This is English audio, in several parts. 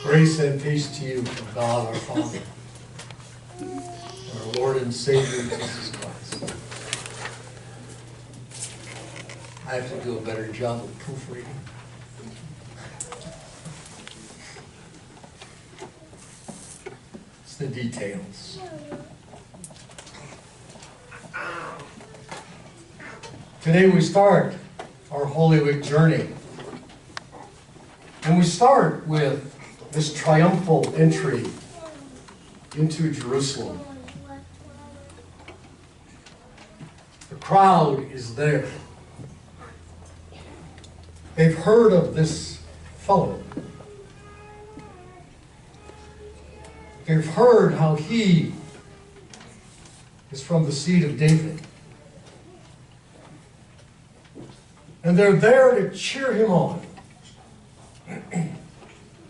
Grace and peace to you from God our Father, our Lord and Savior Jesus Christ. I have to do a better job of proofreading. It's the details. Today we start our Holy Week journey. And we start with this triumphal entry into Jerusalem. The crowd is there. They've heard of this fellow. They've heard how he is from the seed of David. And they're there to cheer him on.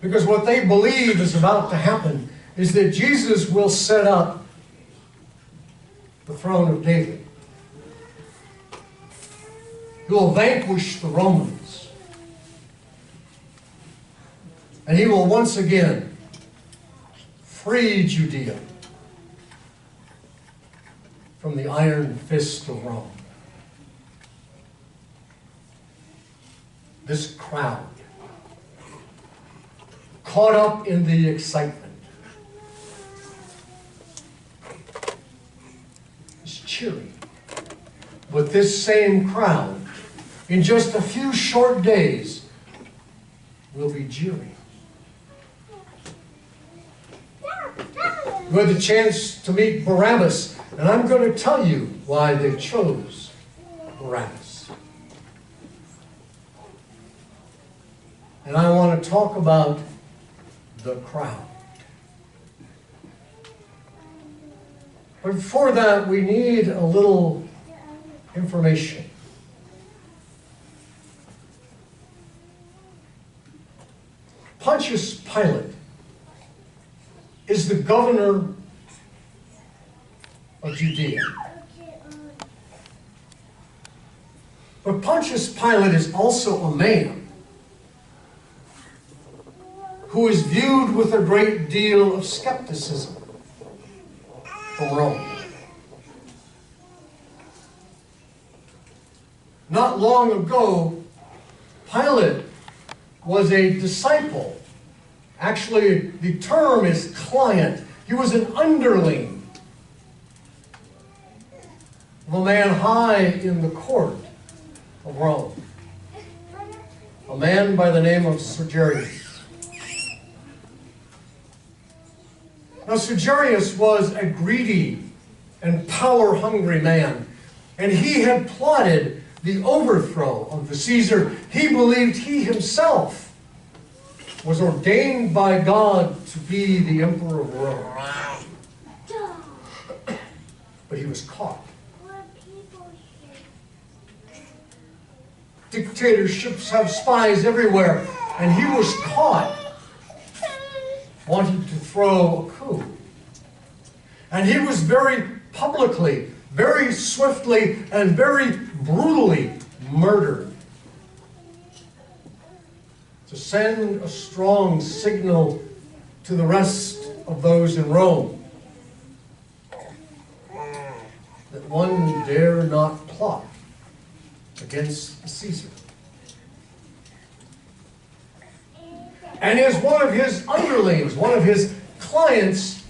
Because what they believe is about to happen is that Jesus will set up the throne of David. He will vanquish the Romans. And he will once again free Judea from the iron fist of Rome. This crowd, caught up in the excitement, is cheering. But this same crowd, in just a few short days, will be jeering. You had the chance to meet Barabbas, and I'm going to tell you why they chose Barabbas. And I want to talk about the crowd. But before that, we need a little information. Pontius Pilate is the governor of Judea. But Pontius Pilate is also a man who is viewed with a great deal of skepticism from Rome. Not long ago, Pilate was a disciple. Actually, the term is client. He was an underling of a man high in the court of Rome, a man by the name of Sergius. Now, Sergius was a greedy and power-hungry man, and he had plotted the overthrow of the Caesar. He believed he himself was ordained by God to be the emperor of Rome. But he was caught. Dictatorships have spies everywhere, and he was caught wanting to throw a coup. And he was very publicly, very swiftly, and very brutally murdered to send a strong signal to the rest of those in Rome that one dare not plot against Caesar. And as one of his underlings, one of his clients,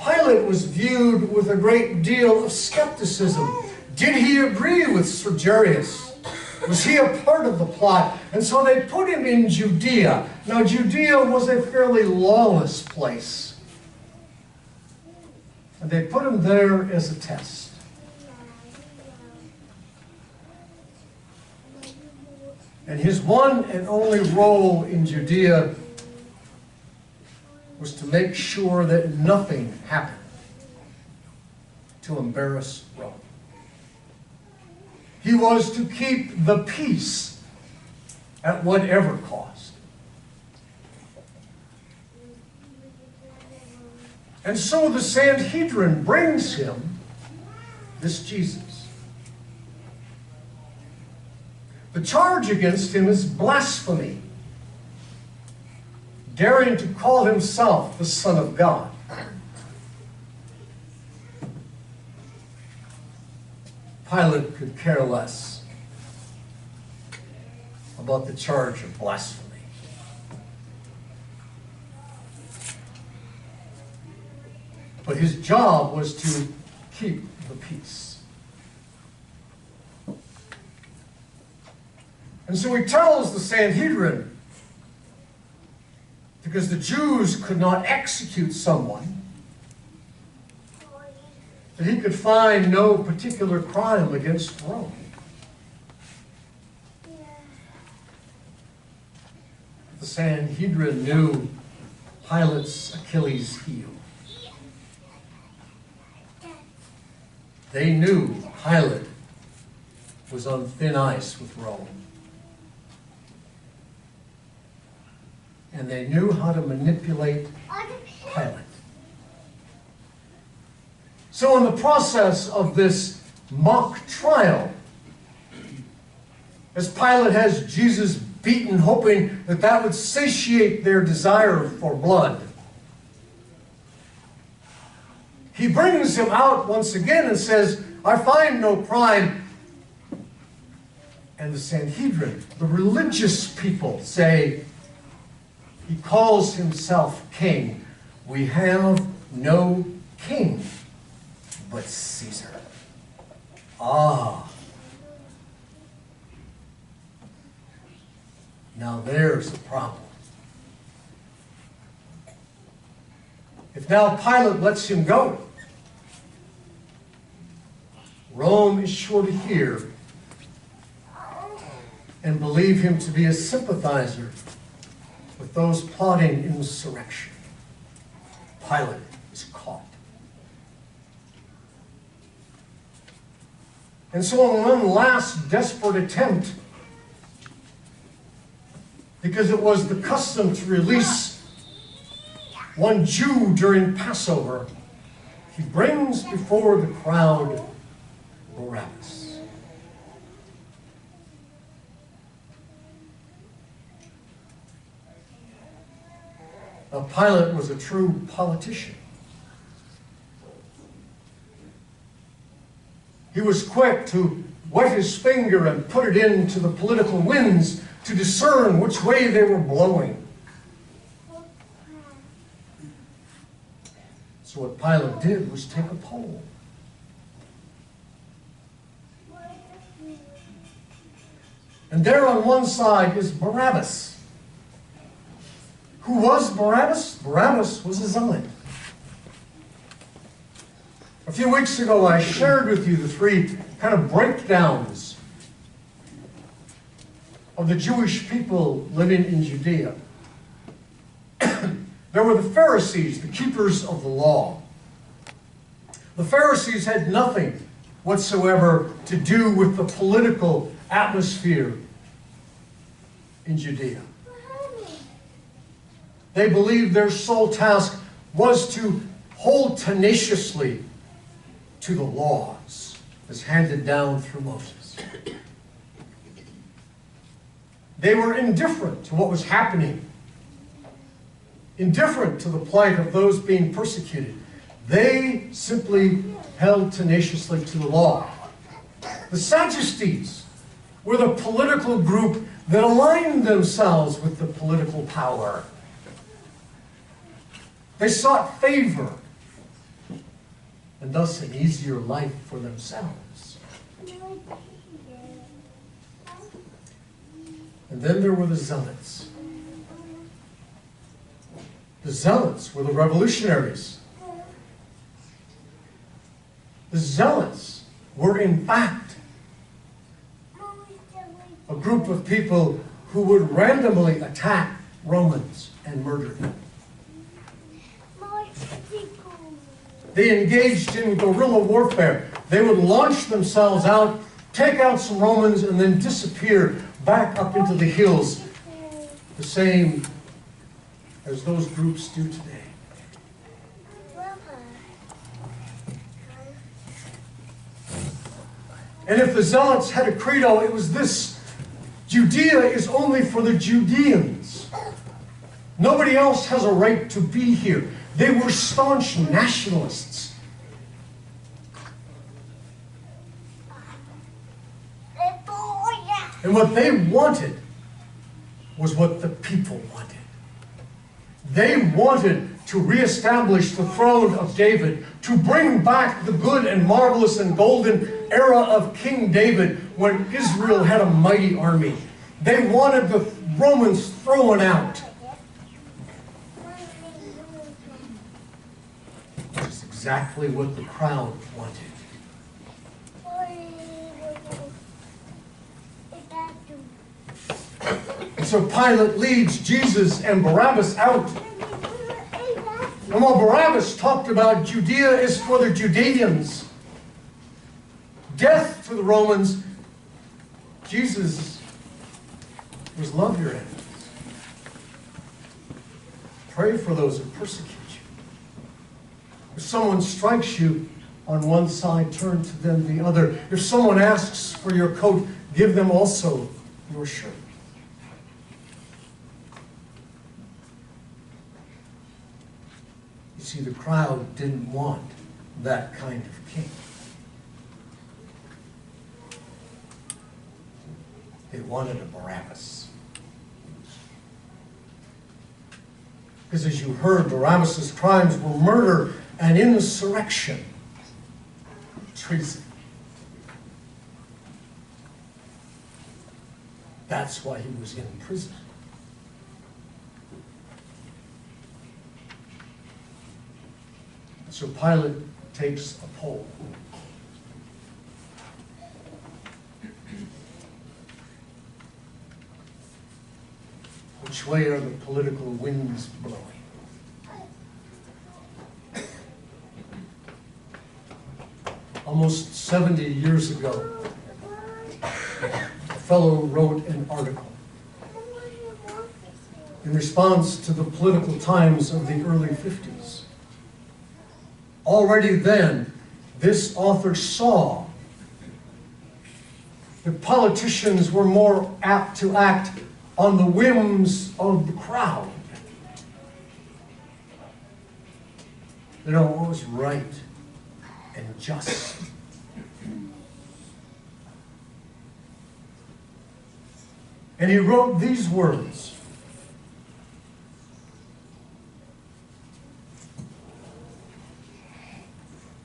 Pilate was viewed with a great deal of skepticism. Did he agree with Sergius? Was he a part of the plot? And so they put him in Judea. Now, Judea was a fairly lawless place. And they put him there as a test. And his one and only role in Judea was to make sure that nothing happened to embarrass Rome. He was to keep the peace at whatever cost. And so the Sanhedrin brings him this Jesus. The charge against him is blasphemy, daring to call himself the Son of God. Pilate could care less about the charge of blasphemy. But his job was to keep the peace. And so he tells the Sanhedrin, because the Jews could not execute someone, that he could find no particular crime against Rome. The Sanhedrin knew Pilate's Achilles' heel. They knew Pilate was on thin ice with Rome. And they knew how to manipulate Pilate. So in the process of this mock trial, as Pilate has Jesus beaten, hoping that that would satiate their desire for blood, he brings him out once again and says, I find no crime. And the Sanhedrin, the religious people, say, he calls himself king. We have no king but Caesar. Ah. Now there's a problem. If now Pilate lets him go, Rome is sure to hear and believe him to be a sympathizer with those plotting insurrection. Pilate is caught. And so in one last desperate attempt, because it was the custom to release one Jew during Passover, he brings before the crowd Barabbas. Now, Pilate was a true politician. He was quick to wet his finger and put it into the political winds to discern which way they were blowing. So what Pilate did was take a poll. And there on one side is Barabbas. Who was Barabbas? Barabbas was a zealot. A few weeks ago, I shared with you the three kind of breakdowns of the Jewish people living in Judea. There were the Pharisees, the keepers of the law. The Pharisees had nothing whatsoever to do with the political atmosphere in Judea. They believed their sole task was to hold tenaciously to the laws as handed down through Moses. They were indifferent to what was happening, indifferent to the plight of those being persecuted. They simply held tenaciously to the law. The Sadducees were the political group that aligned themselves with the political power. They sought favor and thus an easier life for themselves. And then there were the Zealots. The Zealots were the revolutionaries. The Zealots were, in fact, a group of people who would randomly attack Romans and murder them. They engaged in guerrilla warfare. They would launch themselves out, take out some Romans, and then disappear back up into the hills, the same as those groups do today. And if the Zealots had a credo, it was this: Judea is only for the Judeans. Nobody else has a right to be here. They were staunch nationalists. And what they wanted was what the people wanted. They wanted to reestablish the throne of David, to bring back the good and marvelous and golden era of King David when Israel had a mighty army. They wanted the Romans thrown out. Which is exactly what the crowd wanted. And so Pilate leads Jesus and Barabbas out. And while Barabbas talked about Judea is for the Judeans, death to the Romans, Jesus was love your enemies. Pray for those who persecute you. If someone strikes you on one side, turn to them the other. If someone asks for your coat, give them also your shirt. You see, the crowd didn't want that kind of king. They wanted a Barabbas. Because as you heard, Barabbas' crimes were murder and insurrection, treason. That's why he was in prison. So Pilate takes a poll. Which way are the political winds blowing? Almost 70 years ago, a fellow wrote an article in response to the political times of the early 50s. Already then, this author saw that politicians were more apt to act on the whims of the crowd. They know what was right and just. And he wrote these words.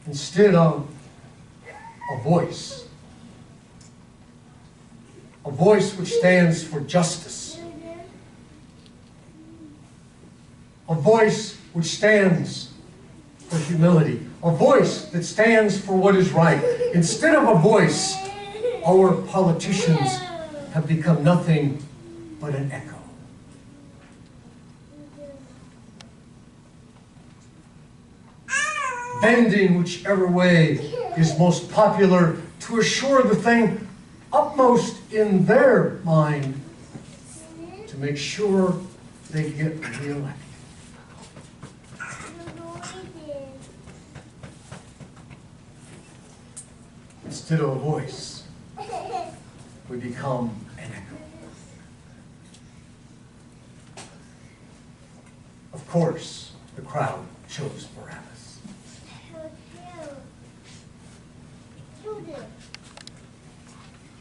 Instead of a voice which stands for justice, a voice which stands for humility, a voice that stands for what is right. Instead of a voice, our politicians have become nothing but an echo. Bending whichever way is most popular to assure the thing upmost in their mind to make sure they get reelected. Instead of a voice, we become an echo. Of course, the crowd chose Barabbas.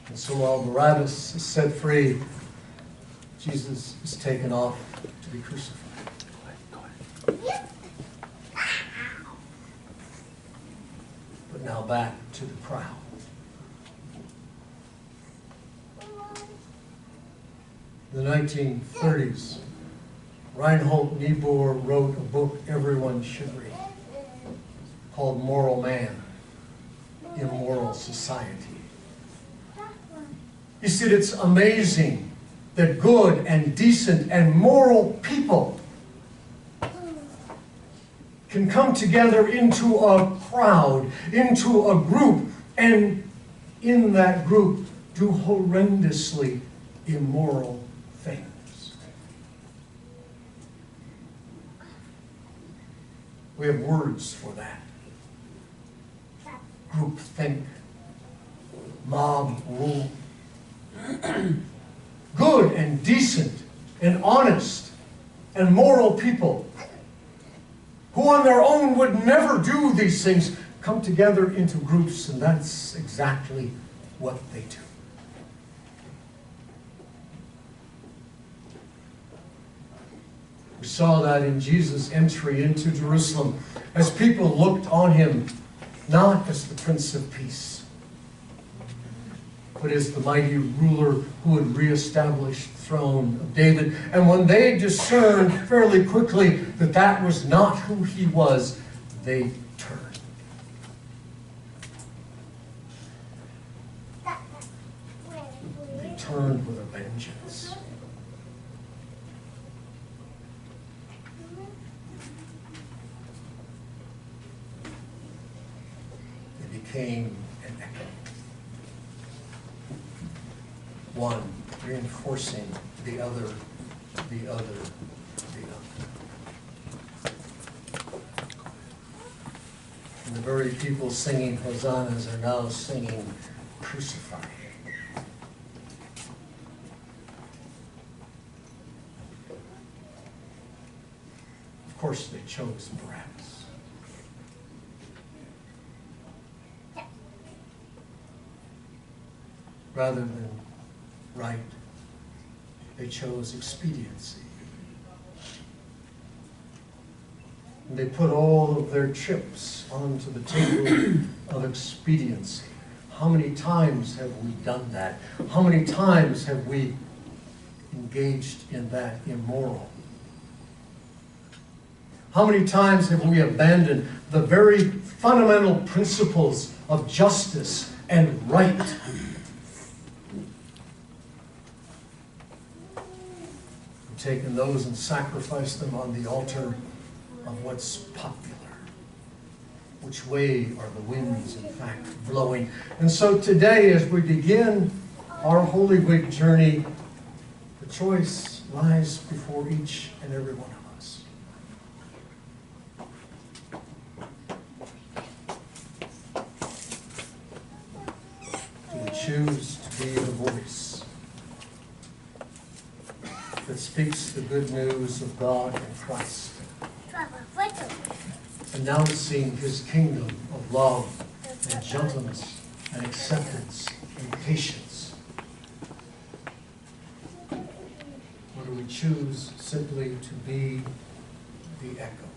And so while Barabbas is set free, Jesus is taken off to be crucified. But now back to the crowd. In the 1930s, Reinhold Niebuhr wrote a book everyone should read called Moral Man, Immoral Society. He said it's amazing that good and decent and moral people can come together into a crowd, into a group, and in that group do horrendously immoral things. We have words for that. Groupthink, mob rule. good and decent and honest and moral people who on their own would never do these things come together into groups, and that's exactly what they do. We saw that in Jesus' entry into Jerusalem as people looked on him not as the Prince of Peace, but as the mighty ruler who had reestablished the throne of David. And when they discerned fairly quickly that that was not who he was, they turned. They turned with a vengeance. They became an echo. One reinforcing the other, the other, the other. And the very people singing hosannas are now singing crucify. Of course they chose Barabbas. Rather than right, they chose expediency. And they put all of their chips onto the table of expediency. How many times have we done that? How many times have we engaged in that immoral? How many times have we abandoned the very fundamental principles of justice and right? We've taken those and sacrificed them on the altar of what's popular. Which way are the winds, in fact, blowing? And so today, as we begin our Holy Week journey, the choice lies before each and every one of us. Do we choose to be the voice that speaks the good news of God and Christ, announcing his kingdom of love and gentleness and acceptance and patience? Or do we choose simply to be the echo?